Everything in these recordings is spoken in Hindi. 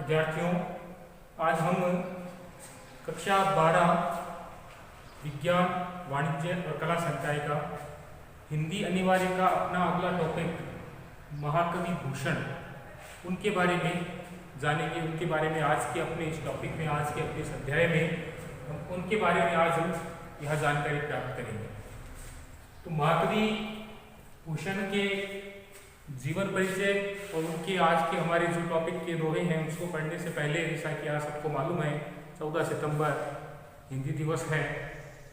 विद्यार्थियों, आज हम कक्षा 12 विज्ञान, वाणिज्य और कला संकाय का हिंदी अनिवार्य का अपना अगला टॉपिक महाकवि भूषण, उनके बारे में जानेंगे। उनके बारे में आज के अपने इस टॉपिक में, आज के अपने इस अध्याय में हम उनके बारे में आज हम यह जानकारी प्राप्त करेंगे। तो महाकवि भूषण के जीवन परिचय और उनके आज के हमारे जो टॉपिक के दोहे हैं उसको पढ़ने से पहले, जैसा कि आज सबको मालूम है 14 सितंबर हिंदी दिवस है,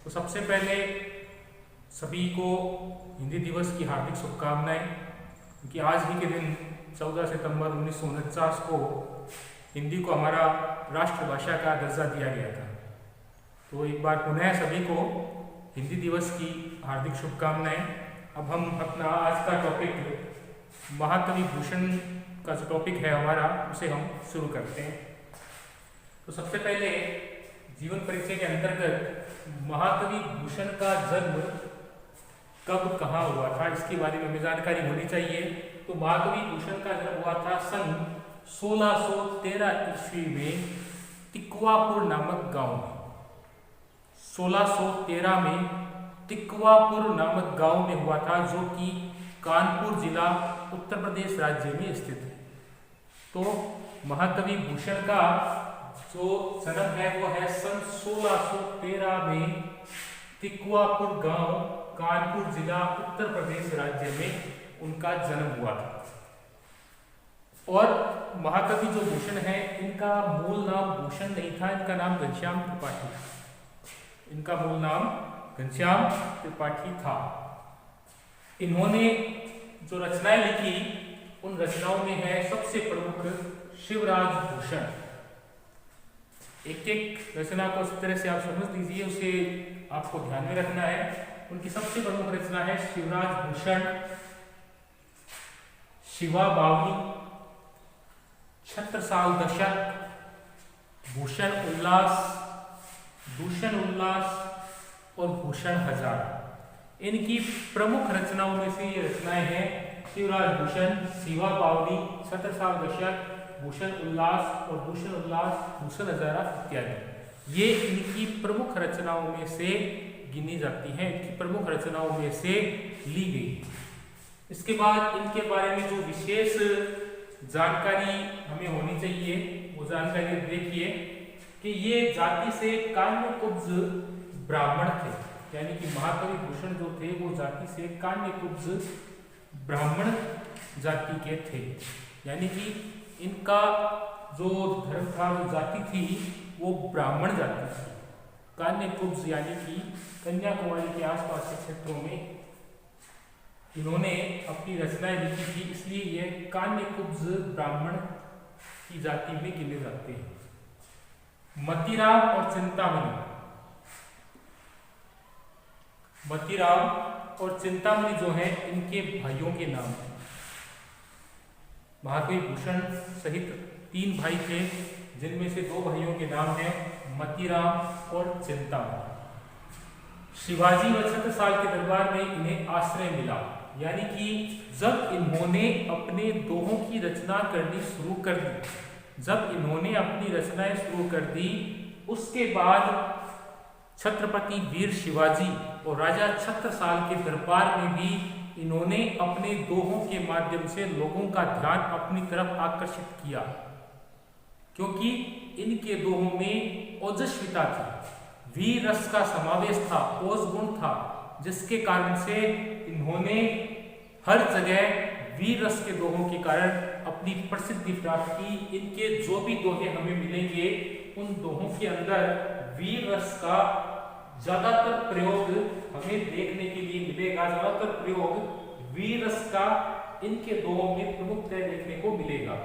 तो सबसे पहले सभी को हिंदी दिवस की हार्दिक शुभकामनाएं, क्योंकि आज ही के दिन 14 सितंबर 1949 को हिंदी को हमारा राष्ट्रभाषा का दर्जा दिया गया था। तो एक बार पुनः सभी को हिंदी दिवस की हार्दिक शुभकामनाएं। अब हम अपना आज का टॉपिक महाकवि भूषण का जो टॉपिक है हमारा, उसे हम शुरू करते हैं। तो सबसे पहले जीवन परिचय के अंतर्गत महाकवि भूषण का जन्म कब कहाँ हुआ था, इसके बारे में हमें जानकारी होनी चाहिए। तो महाकवि भूषण का जन्म हुआ था सन 1613 ईस्वी में टिकवापुर नामक गांव में। 1613 में टिकवापुर नामक गांव में हुआ था, जो कि कानपुर जिला उत्तर प्रदेश राज्य में स्थित है। तो महाकवि भूषण का जो जन्म है वो है सन 1613 में टिकवापुर गांव, कानपुर जिला उत्तर प्रदेश राज्य में उनका जन्म हुआ था। और महाकवि जो भूषण है, इनका मूल नाम भूषण नहीं था, इनका नाम घनश्याम त्रिपाठी था। इनका मूल नाम घनश्याम त्रिपाठी था। इन्होंने जो रचनाएं लिखी, उन रचनाओं में है सबसे प्रमुख शिवराज भूषण। एक एक रचना को इस तरह से आप समझ लीजिए, उसे आपको ध्यान में रखना है। उनकी सबसे प्रमुख रचना है शिवराज भूषण, शिवा बावनी, छत्रसाल दशक, भूषण उल्लास, दूषण उल्लास और भूषण हजार। इनकी प्रमुख रचनाओं में से ये रचनाएं हैं शिवराज भूषण, शिवा बावनी, छत्रसाल दशक, भूषण उल्लास और भूषण उल्लास, भूषण हजारा इत्यादि। ये इनकी प्रमुख रचनाओं में से गिनी जाती हैं, इनकी प्रमुख रचनाओं में से ली गई। इसके बाद इनके बारे में जो विशेष जानकारी हमें होनी चाहिए, वो जानकारी देखिए कि ये जाति से कान्यकुब्ज ब्राह्मण थे। यानी कि महाकवि भूषण जो थे वो जाति से कान्यकुब्ज ब्राह्मण जाति के थे। यानी कि इनका जो धर्म था, जो जाति थी, वो ब्राह्मण जाति थी। कान्यकुब्ज यानी कि कन्याकुमारी के आसपास के क्षेत्रों में इन्होंने अपनी रचनाएं लिखी थी, इसलिए ये कान्यकुब्ज ब्राह्मण की जाति में गिने जाते हैं। मतीराम और चिंतामणि, मतीराम और चिंतामणि जो है, इनके भाइयों के नाम हैं। महाकवि भूषण सहित 3 भाई थे, जिनमें से 2 भाइयों के नाम हैं मतीराम और चिंतामणि। शिवाजी व छत्रसाल के दरबार में इन्हें आश्रय मिला। यानी कि जब इन्होंने अपने दोहों की रचना करनी शुरू कर दी, जब इन्होंने अपनी रचनाएं शुरू कर दी, उसके बाद छत्रपति वीर शिवाजी और राजा छत्रसाल के दरबार में भी इन्होंने अपने दोहों के माध्यम से लोगों का ध्यान अपनी तरफ आकर्षित किया, क्योंकि इनके दोहों में ओजस्विता थी, वीर रस का समावेश था, ओज गुण था, जिसके कारण से इन्होंने हर जगह वीर रस के दोहों के कारण अपनी प्रसिद्धि प्राप्त की। इनके जो भी दोहे हमें मिलेंगे, उन दोहों के अंदर वीर रस का ज्यादातर प्रयोग हमें देखने के लिए मिलेगा। ज्यादातर प्रयोग वीर रस का इनके दोहों में प्रमुखतः देखने को मिलेगा।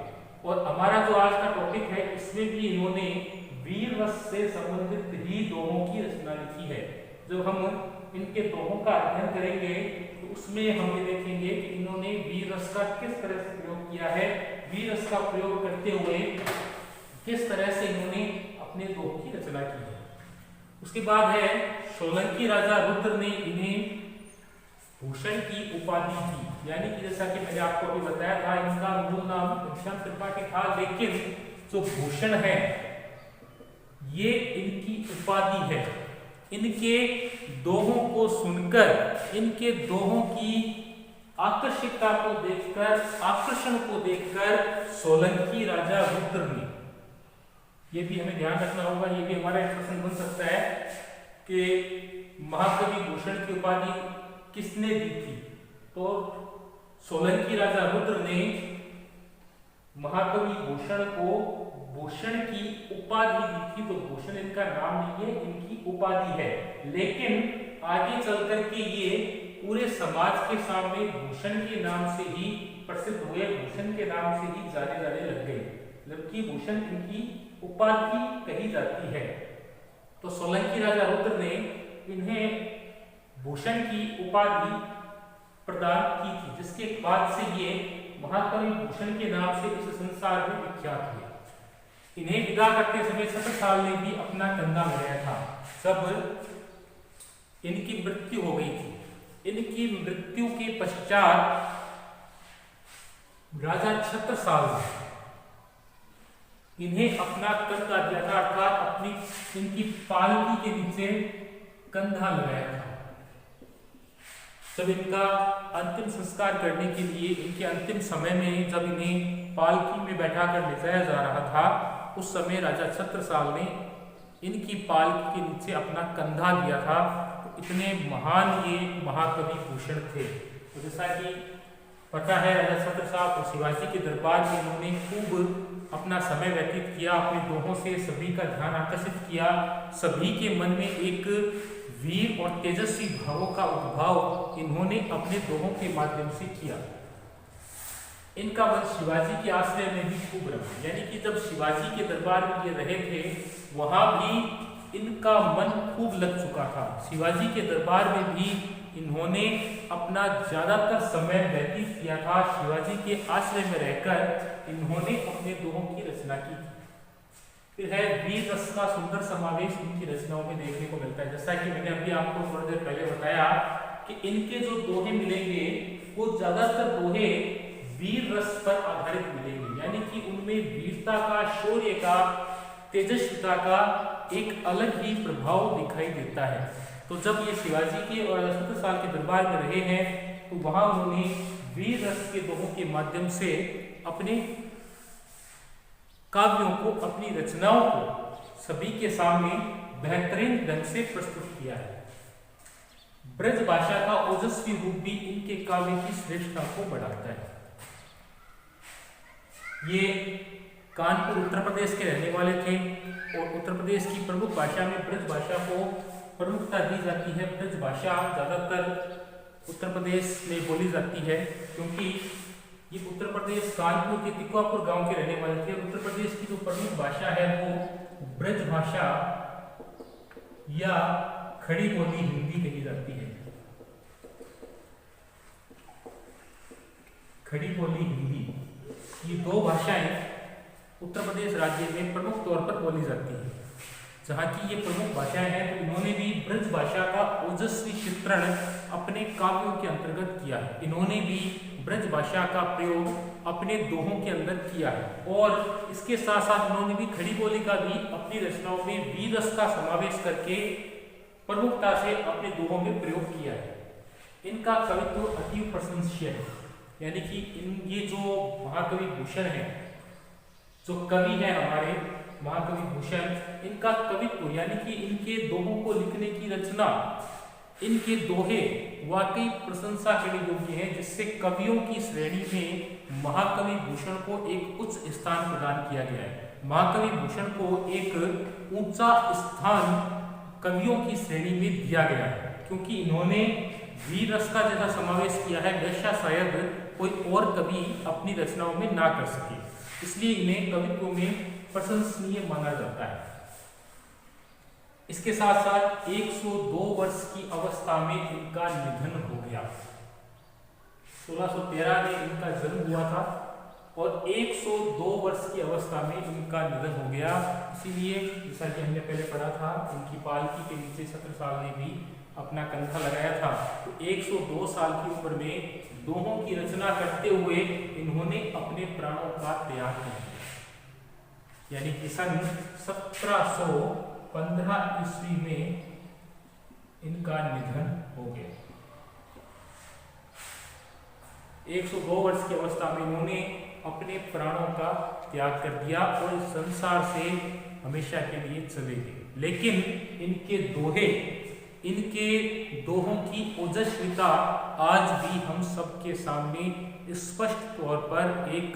और हमारा जो आज का टॉपिक है, इसमें भी इन्होंने वीर रस से संबंधित ही दोहों की रचना लिखी है। जब हम इनके दोहों का अध्ययन करेंगे, तो उसमें हम ये देखेंगे कि इन्होंने वीर रस का किस तरह से प्रयोग किया है, वीर रस का प्रयोग करते हुए किस तरह से इन्होंने अपने दोहों की रचना की है। उसके बाद है सोलंकी राजा रुद्र ने इन्हें भूषण की उपाधि दी। यानी कि जैसा कि मैंने आपको अभी बताया था, इनका मूल नाम घनश्याम त्रिपाठी था, लेकिन जो भूषण है ये इनकी उपाधि है। इनके दोहों को सुनकर, इनके दोहों की आकर्षिकता को देखकर, आकर्षण को देखकर सोलंकी राजा रुद्र ने, ये भी हमें ध्यान रखना होगा, ये भी हमारा एक प्रश्न बन सकता है कि महाकवि भूषण की उपाधि किसने दी थी। तो सोलंकी राजा रुद्र ने महाकवि भूषण को भूषण की उपाधि दी थी। तो भूषण इनका नाम नहीं है, इनकी उपाधि है। लेकिन आगे चल करके ये पूरे समाज के सामने भूषण के नाम से ही प्रसिद्ध हुए, भूषण के नाम से ही जाने लग गए, जबकि भूषण इनकी उपाधि कही जाती है। तो सोलंकी राजा रुद्र ने इन्हें भूषण की उपाधि प्रदान की थी, जिसके बाद से ये महाकवि भूषण के नाम से इस संसार में विख्यात हुए। इन्हें विदा करते समय छत्रसाल ने भी अपना कंधा लगाया था। जब इनकी मृत्यु हो गई थी, इनकी मृत्यु के पश्चात राजा छत्रसाल ने इन्हें अपना कंधा दिया था, अर्थात अपनी इनकी पालकी के नीचे कंधा लगाया था। जब इनका अंतिम संस्कार करने के लिए, इनके अंतिम समय में जब इन्हें पालकी में बैठाकर ले जाया जा रहा था, उस समय राजा छत्रसाल ने इनकी पालकी के नीचे अपना कंधा दिया था। तो इतने महान ये महाकवि भूषण थे। तो जैसा कि पता है, राजा छत्रसाल और शिवाजी के दरबार में इन्होंने खूब अपना समय व्यतीत किया, अपने दोहों से सभी का ध्यान आकर्षित किया, सभी के मन में एक वीर और तेजस्वी भावों का उद्भाव इन्होंने अपने दोहों के माध्यम से किया। इनका वंश शिवाजी के आश्रय में भी खूब रहा, यानी कि जब शिवाजी के दरबार में ये रहे थे, वहां भी इनका मन खूब लग चुका था। शिवाजी के दरबार में भी इन्होंने अपना ज्यादातर समय व्यतीत किया था। शिवाजी के आश्रय में रहकर इन्होंने अपने दोहों की रचना की। फिर है वीर रस का सुंदर समावेश इनकी रचनाओं में देखने को मिलता है। जैसा कि मैंने अभी आपको थोड़ी देर पहले बताया कि इनके जो दोहे मिलेंगे वो ज्यादातर दोहे वीर रस पर आधारित मिलेंगे, यानी कि उनमें वीरता का, शौर्य का, तेजस्विता का एक अलग ही प्रभाव दिखाई देता है। तो जब ये शिवाजी के और छत्रसाल के दरबार में रहे हैं, तो वहां उन्होंने वीर रस के दोहों के माध्यम से अपने काव्यों को, अपनी रचनाओं को सभी के सामने बेहतरीन ढंग से प्रस्तुत किया है। ब्रज भाषा का ओजस्वी रूप भी इनके काव्य की श्रेष्ठता को बढ़ाता है। ये कानपुर उत्तर प्रदेश के रहने वाले थे और उत्तर प्रदेश की प्रमुख भाषा में ब्रज भाषा को प्रमुखता दी जाती है। ब्रज भाषा ज्यादातर उत्तर प्रदेश में बोली जाती है, क्योंकि ये उत्तर प्रदेश कानपुर के तिकुआपुर गांव के रहने वाले थे। उत्तर प्रदेश की जो प्रमुख भाषा है वो ब्रज भाषा या खड़ी बोली हिंदी कही जाती है। खड़ी बोली हिंदी, ये दो भाषाएं उत्तर प्रदेश राज्य में प्रमुख तौर पर बोली जाती है। जहाँ की ये प्रमुख भाषाएं हैं, तो इन्होंने भी ब्रज भाषा का ओजस्वी चित्रण अपने काव्यों के अंतर्गत किया है। इन्होंने भी ब्रज भाषा का प्रयोग अपने दोहों के अंदर किया है और इसके साथ साथ उन्होंने भी खड़ी बोली का भी अपनी रचनाओं में वीर रस का समावेश करके प्रमुखता से अपने दोहों में प्रयोग किया है। इनका कवित्व अतीव प्रशंसनीय है, यानी कि ये जो महाकवि भूषण है, जो कवि है हमारे महाकवि भूषण, इनका कवित्व यानी कि इनके दोहों को लिखने की रचना, इनके दोहे वाकई प्रशंसा के लिए योग्य हैं, जिससे कवियों की श्रेणी में महाकवि भूषण को एक उच्च स्थान प्रदान किया गया है। महाकवि भूषण को एक ऊंचा स्थान कवियों की श्रेणी में दिया गया है, क्योंकि इन्होंने वीर रस का जैसा समावेश किया है वैसा शायद कोई और कवि अपनी रचनाओं में ना कर सके, इसलिए इन्हें कवित्व में प्रशंसनीय माना जाता है। इसके साथ साथ 102 वर्ष की अवस्था में इनका निधन हो गया। 1613 में इनका जन्म हुआ था और 102 वर्ष की अवस्था में इनका निधन हो गया। इसीलिए जैसा कि हमने पहले पढ़ा था, इनकी पालकी के नीचे छत्रसाल ने भी अपना कंधा लगाया था। तो 102 साल की उम्र में दोहों की रचना करते हुए इन्होंने अपने प्राणों का त्याग किया। यानी कि सन 1715 ईस्वी में इनका निधन हो गया। 102 वर्ष की अवस्था में इन्होंने अपने प्राणों का त्याग कर दिया और इस संसार से हमेशा के लिए चले गए। लेकिन इनके दोहों की ओजस्विता आज भी हम सबके सामने स्पष्ट तौर पर एक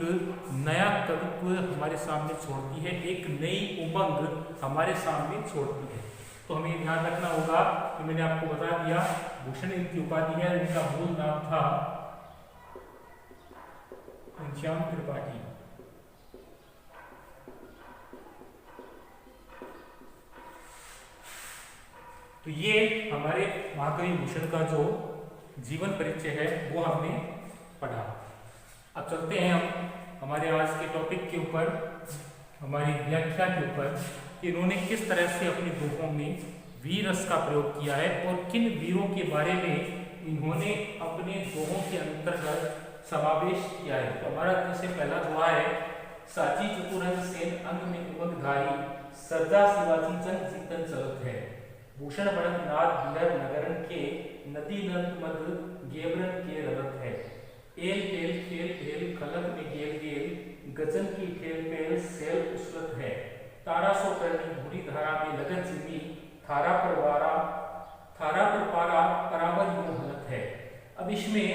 नया कवित्व हमारे सामने छोड़ती है, एक नई उमंग हमारे सामने छोड़ती है। तो हमें ध्यान रखना होगा कि मैंने आपको बता दिया भूषण इनकी उपाधि है, इनका मूल नाम था घनश्याम त्रिपाठी। तो ये हमारे महाकवि भूषण का जो जीवन परिचय है वो हमने पढ़ा। अब चलते हैं हम हमारे आज के टॉपिक के ऊपर, हमारी व्याख्या के ऊपर कि इन्होंने किस तरह से अपने दोहों में वीर रस का प्रयोग किया है और किन वीरों के बारे में इन्होंने अपने दोहों के अंतर्गत समावेश किया है। तो हमारा जैसे पहला दोहा है, साची चतुरंग सेन अंग में उमंगधारी, सरदा शिवाजी जन जीतन चलत है, भूषण बढ़त नाद बिलर नगरन के, नदी नंद मद गेवरन के रलत है, एल पेल खेल पेल खलक में गेल गेल, गजन की ठेल पेल सेल उसलत है, तारा सो करनी भूरी धारा में लगन जिमी, थारा पर पारा बराबर यूं हलत है। अब इसमें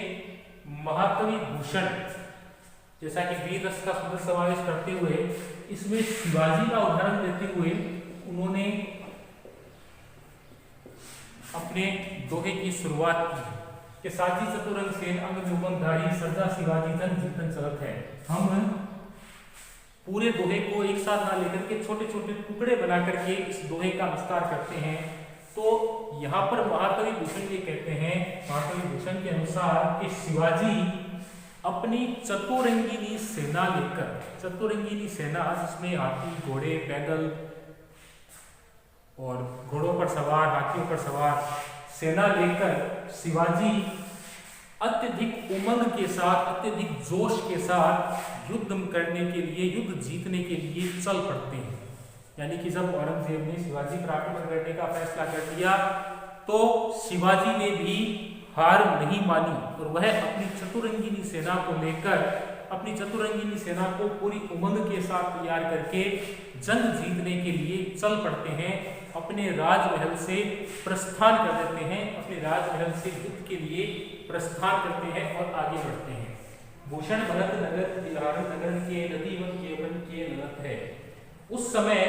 महाकवि भूषण जैसा कि वीर रस का सुंदर समावेश करते हुए इसमें शिवाजी का उदाहरण देते हुए उन्होंने अपने दोहे की शुरुआत की कि साची चतुरंग सेन अंग में उमंगधारी, सरदा शिवाजी जन जीतन चलत है। हम पूरे दोहे को एक साथ ना लेकर के छोटे छोटे टुकड़े बना करके इस दोहे का विस्तार करते हैं। तो यहाँ पर महाकवि भूषण ये कहते हैं, महाकवि भूषण के अनुसार कि शिवाजी अपनी चतुरंगिनी सेना लेकर, चतुरंगिनी सेना जिसमें हाथी घोड़े पैदल और घोड़ों पर सवार हाथियों पर सवार सेना लेकर शिवाजी अत्यधिक उमंग के साथ, अत्यधिक जोश के साथ युद्ध करने के लिए, युद्ध जीतने के लिए चल पड़ते हैं। यानी कि जब औरंगजेब ने शिवाजी पर आक्रमण करने का फैसला कर लिया तो शिवाजी ने भी हार नहीं मानी और वह अपनी चतुरंगिनी सेना को लेकर, अपनी चतुरंगिनी सेना को पूरी उमंग के साथ तैयार करके जंग जीतने के लिए चल पड़ते हैं, अपने राजमहल से प्रस्थान कर देते हैं, अपने राजमहल से युद्ध के लिए प्रस्थान करते हैं और आगे बढ़ते हैं। भूषण भरत नगर बिहारण नगर के नदी वन के वन के नलत है। उस समय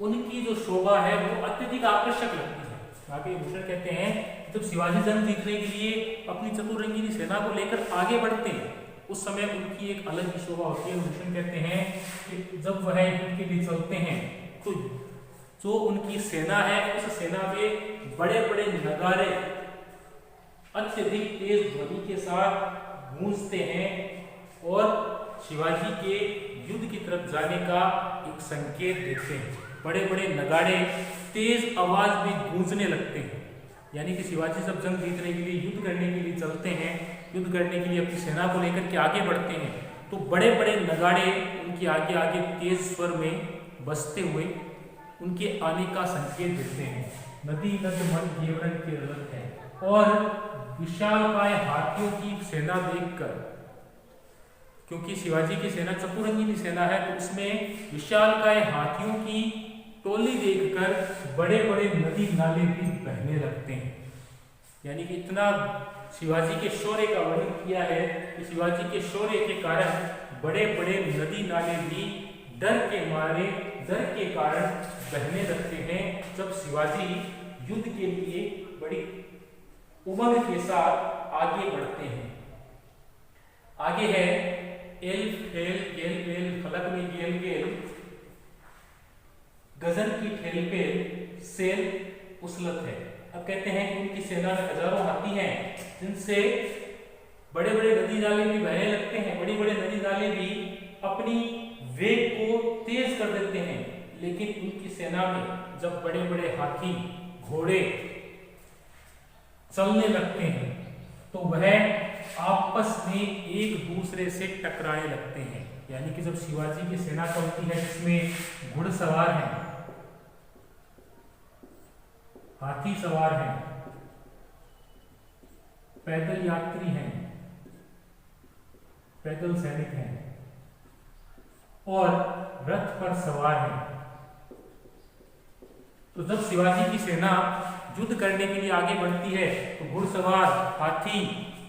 उनकी जो शोभा है वो अत्यधिक आकर्षक लगती है। महाकवि भूषण कहते हैं जब शिवाजी जंग जीतने के लिए अपनी चतुरंगिनी सेना को लेकर आगे बढ़ते हैं उस समय उनकी एक अलग ही शोभा होती है। भूषण कहते हैं कि जब वह युद्ध के लिए चलते हैं तो जो उनकी सेना है उस सेना में बड़े बड़े नगारे अत्यधिक तेज ध्वनि के साथ गूंजते हैं और शिवाजी के युद्ध की तरफ जाने का एक संकेत देते हैं। बड़े बड़े नगाड़े तेज आवाज में गूंजने लगते हैं। यानी कि शिवाजी जब जंग जीतने के लिए, युद्ध करने के लिए चलते हैं, युद्ध करने के लिए अपनी सेना को लेकर के आगे बढ़ते हैं तो बड़े बड़े नगाड़े उनके आगे आगे तेज स्वर में बजते हुए उनके आने का संकेत देते हैं। नदी नद मन गेवरन के रलत है। और विशालकाय हाथियों की सेना देखकर, क्योंकि शिवाजी की सेना चतुरंगिनी सेना है तो उसमें विशालकाय हाथियों की टोली देखकर बड़े बड़े नदी नाले भी बहने लगते हैं। यानी कि इतना शिवाजी के शौर्य का वर्णन किया है कि शिवाजी के शौर्य के कारण बड़े बड़े नदी नाले भी डर के कारण बहने लगते हैं जब शिवाजी युद्ध के लिए बड़ी उमंग के साथ आगे बढ़ते हैं। आगे है एल फेल गेल गेल फलक में गेल गेल, गजन की ठेल पे सेल उसलत है। अब कहते हैं कि उनकी सेना में हजारों हाथी हैं जिनसे बड़े बड़े नदी नाले भी बहने लगते हैं, बड़ी बड़े नदी नाले भी अपनी वेग को तेज कर देते हैं। लेकिन उनकी सेना में जब बड़े बड़े हाथी घोड़े चलने लगते हैं तो वह आपस में एक दूसरे से टकराने लगते हैं। यानी कि जब शिवाजी की सेना चलती है जिसमें घुड़सवार हैं, हाथी सवार हैं, पैदल यात्री हैं, पैदल सैनिक हैं और रथ पर सवार हैं, तो जब शिवाजी की सेना युद्ध करने के लिए आगे बढ़ती है तो घुड़सवार, हाथी,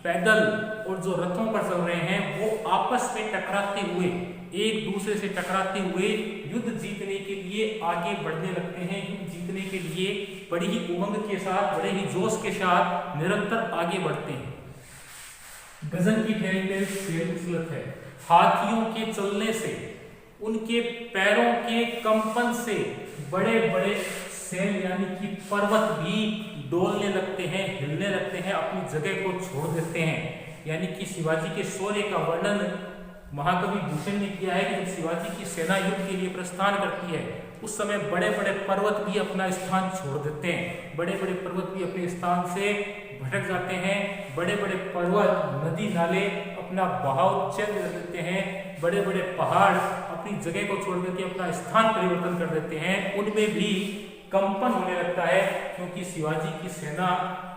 पैदल और जो रथों पर चल रहे हैं वो आपस में टकराते हुए, एक दूसरे से टकराते हुए युद्ध जीतने के लिए आगे बढ़ने लगते हैं। युद्ध जीतने के लिए बड़ी ही उमंग के साथ, बड़े ही जोश के साथ निरंतर आगे बढ़ते हैं। गजन की फेरिस्त है। हाथियों के चलने से, उनके पैरों के कंपन से बड़े बड़े सेल यानी कि पर्वत भी डोलने लगते हैं, हिलने लगते हैं, अपनी जगह को छोड़ देते हैं। यानी कि शिवाजी के शौर्य का वर्णन महाकवि भूषण ने किया है कि जब शिवाजी की सेना युद्ध के लिए प्रस्थान करती है उस समय बड़े बड़े पर्वत भी अपना स्थान छोड़ देते हैं, बड़े बड़े पर्वत भी अपने स्थान से भटक जाते हैं, बड़े बड़े पर्वत, नदी नाले अपना बहाव चेंज कर देते हैं, बड़े बड़े पहाड़ अपनी जगह को छोड़ करके अपना स्थान परिवर्तन कर देते हैं, उनमें भी कंपन होने लगता है। क्योंकि शिवाजी की सेना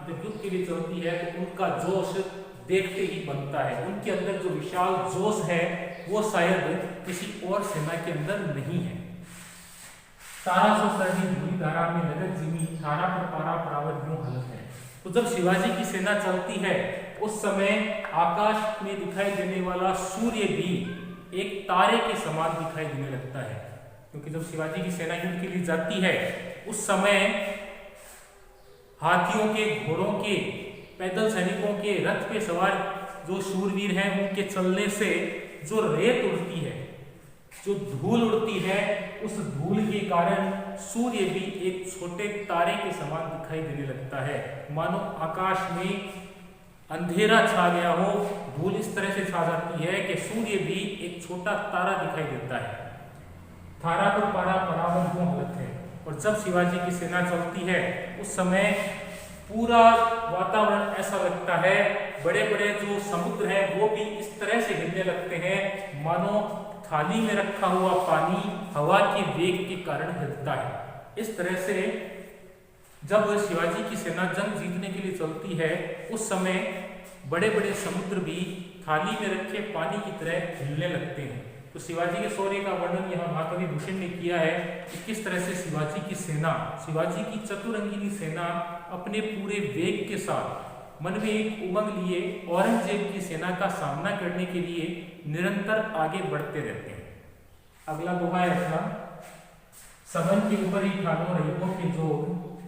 जब युद्ध के लिए चलती है तो उनका जोश देखते ही बनता है, उनके अंदर जो विशाल जोश है वो शायद किसी और सेना के अंदर नहीं है। तारा सो सरनी धूली धारा में नगर जिमी, थारा पर पारा परावर यूं हलत है। तो जब शिवाजी की सेना चलती है उस समय आकाश में दिखाई देने वाला सूर्य भी एक तारे के समान दिखाई देने लगता है। क्योंकि जब शिवाजी की सेना युद्ध के लिए जाती है उस समय हाथियों के, घोड़ों के, पैदल सैनिकों के, रथ पे सवार जो शूरवीर हैं उनके चलने से जो रेत उड़ती है, जो धूल उड़ती है, उस धूल के कारण सूर्य भी एक छोटे तारे के समान दिखाई देने लगता है। मानो आकाश में अंधेरा छा गया हो, धूल इस तरह से छा जाती है कि सूर्य भी एक छोटा तारा दिखाई देता है। थारा पर पारा परावर यूं हलत है। और जब शिवाजी की सेना चलती है उस समय पूरा वातावरण ऐसा लगता है, बड़े बड़े जो समुद्र हैं वो भी इस तरह से हिलने लगते हैं मानो थाली में रखा हुआ पानी हवा के वेग के कारण हिलता है। इस तरह से जब शिवाजी की सेना जंग जीतने के लिए चलती है उस समय बड़े बड़े समुद्र भी थाली में रखे पानी की तरह हिलने लगते हैं। तो शिवाजी के शौर्य का वर्णन यहाँ महाकवि भूषण ने किया है कि किस तरह से शिवाजी की सेना, शिवाजी की चतुरंगिनी सेना अपने पूरे वेग के साथ मन में एक उमंग लिए औरंगजेब की सेना का सामना करने के लिए निरंतर आगे बढ़ते रहते हैं। अगला दोहा है अपना, सबन के ऊपर ही ठानो रहीबों के जोग,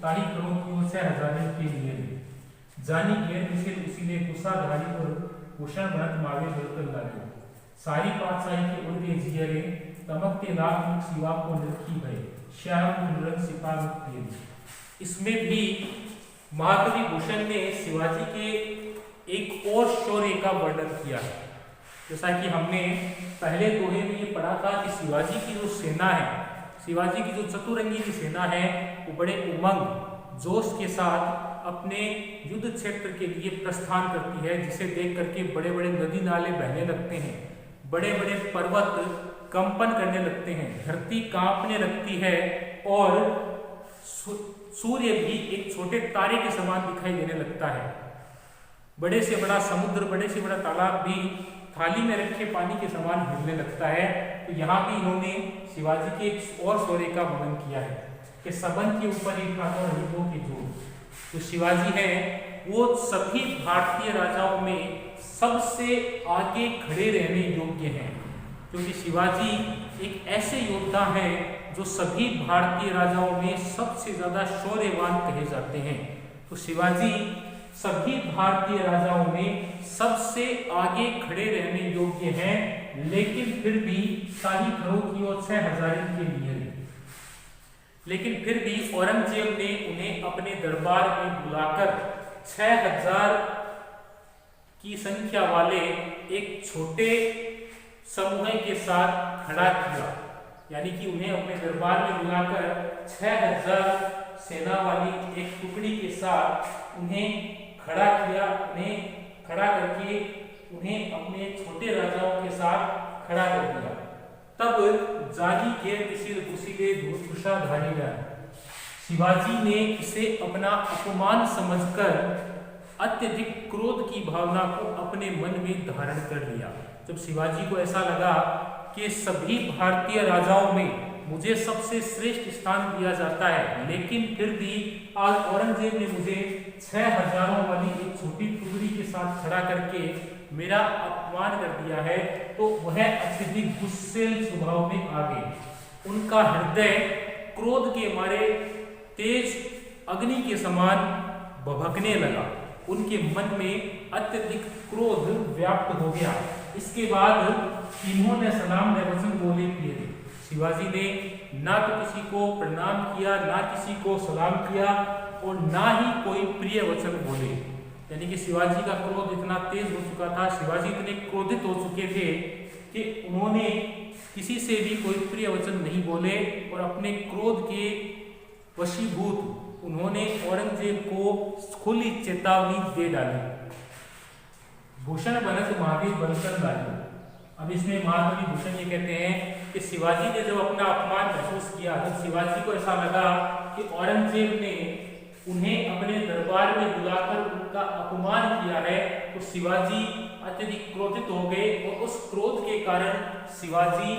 ताही करो की से हजारों के लिए जानी घेर मिसिल उसी ने गुस्सा धारी और भूषण भरत मावे बिल्कुल लागे, सारी पातशाही के उर्दे जियरे तमकते लाख मुख सिवा को निरखी भय, श्याम को निरंग सिपा मुक्ति। इसमें भी महाकवि भूषण ने शिवाजी के एक और शौर्य का वर्णन किया है। जैसा कि हमने पहले दोहे में ये पढ़ा था कि शिवाजी की जो सेना है, शिवाजी की जो चतुरंगिनी सेना है वो बड़े उमंग, जोश के साथ अपने युद्ध क्षेत्र के लिए प्रस्थान करती है, जिसे देख करके बड़े बड़े नदी नाले बहने लगते हैं, बड़े बड़े पर्वत कंपन करने लगते हैं, धरती कांपने लगती है और सूर्य भी एक छोटे तारे के समान दिखाई देने लगता है। बड़े से बड़ा समुद्र, बड़े से बड़ा तालाब भी थाली में रखे पानी के समान हिलने लगता है। तो यहाँ भी इन्होंने शिवाजी के एक और शौर्य का वर्णन किया है कि सबन के ऊपर ही ठाकुर रहीबों की जोर। तो शिवाजी है वो सभी भारतीय राजाओं में सबसे आगे खड़े रहने योग्य हैं, क्योंकि शिवाजी एक ऐसे योद्धा हैं जो सभी भारतीय राजाओं में सबसे ज्यादा शौर्यवान कहे जाते हैं। तो शिवाजी सभी भारतीय राजाओं में सबसे आगे खड़े रहने योग्य हैं, लेकिन फिर भी शाही घरों की ओर 6000 के लिए, लेकिन फिर भी औरंगजेब ने उन्हें अपने दरबार में बुलाकर 6000 की संख्या वाले एक छोटे समूह के साथ खड़ा किया। यानी कि उन्हें अपने दरबार में बुलाकर 6000 सेना वाली एक टुकड़ी के साथ उन्हें खड़ा किया, उन्हें खड़ा करके उन्हें अपने छोटे राजाओं के साथ खड़ा कर दिया। तब जागी घेर किसी कुशीले धनुषाधारी ने शिवाजी ने इसे अपना अपमान समझकर अत्यधिक क्रोध की भावना को अपने मन में धारण कर लिया। जब शिवाजी को ऐसा लगा कि सभी भारतीय राजाओं में मुझे सबसे श्रेष्ठ स्थान दिया जाता है, लेकिन फिर भी आज औरंगजेब ने मुझे 6000 वाली एक छोटी टुकड़ी के साथ खड़ा करके मेरा अपमान कर दिया है, तो वह अत्यधिक गुस्सेल स्वभाव में आ गए। उनका हृदय क्रोध के मारे तेज अग्नि के समान भभकने लगा। उनके मन में अत्यधिक क्रोध व्याप्त हो गया। इसके बाद इन्होंने सलाम वचन बोले किए। शिवाजी ने ना तो किसी को प्रणाम किया, ना किसी को सलाम किया और ना ही कोई प्रिय वचन बोले। यानी कि शिवाजी का क्रोध इतना तेज हो चुका था, शिवाजी इतने क्रोधित हो चुके थे कि उन्होंने किसी से भी कोई प्रिय वचन नहीं बोले और अपने क्रोध के वशीभूत उन्होंने औरंगजेब को खुली चेतावनी दे डाली। भूषण बनत महावीर बलकर लायो। अब इसमें महाकवि भूषण ये कहते हैं कि शिवाजी ने जब अपना अपमान महसूस किया, जब शिवाजी को ऐसा लगा कि औरंगजेब ने उन्हें अपने दरबार में बुलाकर उनका अपमान किया है, तो शिवाजी अत्यधिक क्रोधित हो गए और उस क्रोध के कारण शिवाजी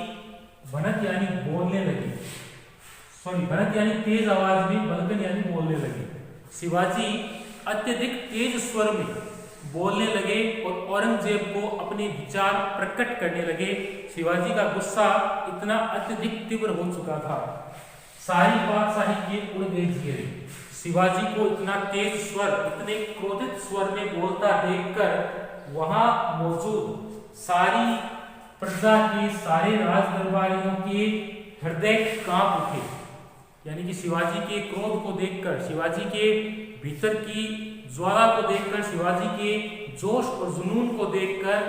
भनक यानी बोलने लगे, भनक यानी तेज आवाज में, बलकन यानी बोलने लगे। शिवाजी अत्यधिक तेज स्वर में बोलने लगे और औरंगजेब को अपने विचार प्रकट करने लगे। शिवाजी का गुस्सा इतना अत्यधिक तीव्र हो चुका था, सारी बादशाही के उड़ गए घेरे। शिवाजी को इतना तेज स्वर, इतने क्रोधित स्वर में बोलता देखकर वहां मौजूद सारी प्रजा के, सारे राज दरबारियों के हृदय कांप उठे। यानी कि शिवाजी के क्रोध को देखकर, शिवाजी के भीतर की ज्वाला को देखकर, शिवाजी के जोश और जुनून को देखकर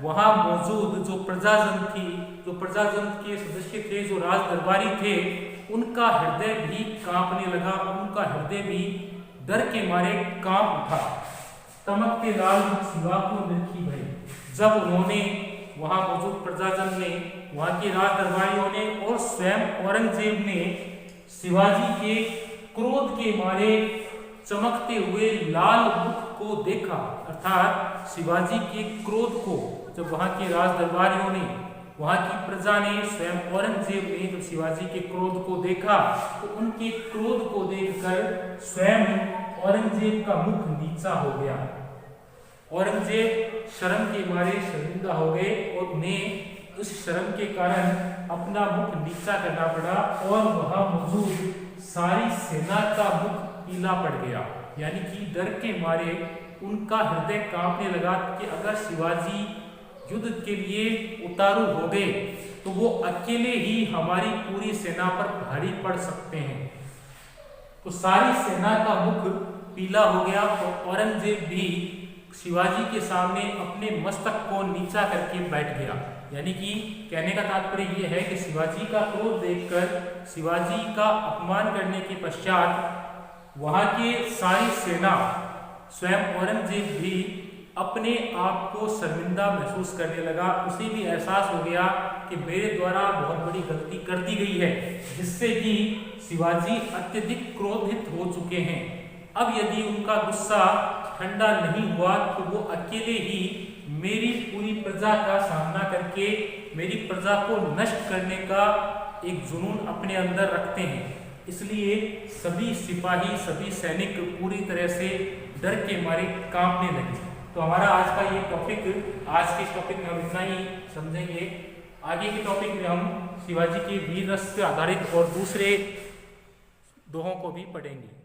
वहां मौजूद जो प्रजाजन थी, जो प्रजाजन के सदस्य थे, जो राज दरबारी थे, उनका हृदय भी कांपने लगा, उनका हृदय भी डर के मारे कांप उठा। तमकते लाल शिवा को निरखी भई। जब उन्होंने, वहां मौजूद प्रजाजन ने, वहां के राज दरबारियों ने और स्वयं औरंगजेब ने शिवाजी के क्रोध के मारे चमकते हुए लाल मुख को देखा, अर्थात शिवाजी के क्रोध को जब वहां के राज दरबारियों ने, वहां की प्रजा ने, स्वयं औरंगजेब ने जब शिवाजी के क्रोध को देखा, तो उनके क्रोध को देखकर स्वयं औरंगजेब का मुख नीचा हो गया। औरंगजेब शर्म के मारे शर्मिंदा हो गए और उन्हें उस शर्म के कारण अपना मुख नीचा करना पड़ा और वहां मौजूद सारी सेना का मुख पीला पड़ गया। यानी कि डर के मारे उनका हृदय कांपने लगा कि अगर शिवाजी युद्ध के लिए उतारू हो गए तो वो अकेले ही हमारी पूरी सेना पर भारी पड़ सकते हैं। तो सारी सेना का मुख पीला हो गया और औरंगजेब भी शिवाजी के सामने अपने मस्तक को नीचा करके बैठ गया। यानी कि कहने का तात्पर्य यह है कि शिवाजी का क्रोध देखकर, शिवाजी का अपमान करने के पश्चात वहां के सारी सेना, स्वयं औरंगजेब भी अपने आप को शर्मिंदा महसूस करने लगा। उसे भी एहसास हो गया कि मेरे द्वारा बहुत बड़ी गलती कर दी गई है, जिससे कि शिवाजी अत्यधिक क्रोधित हो चुके हैं। अब यदि उनका गुस्सा ठंडा नहीं हुआ तो वो अकेले ही मेरी पूरी प्रजा का सामना करके मेरी प्रजा को नष्ट करने का एक जुनून अपने अंदर रखते हैं। इसलिए सभी सिपाही, सभी सैनिक पूरी तरह से डर के मारे कांपने लगे। तो हमारा आज का ये टॉपिक, आज के इस टॉपिक में हम इतना ही समझेंगे। आगे के टॉपिक में हम शिवाजी के वीर रस पे आधारित और दूसरे दोहों को भी पढ़ेंगे।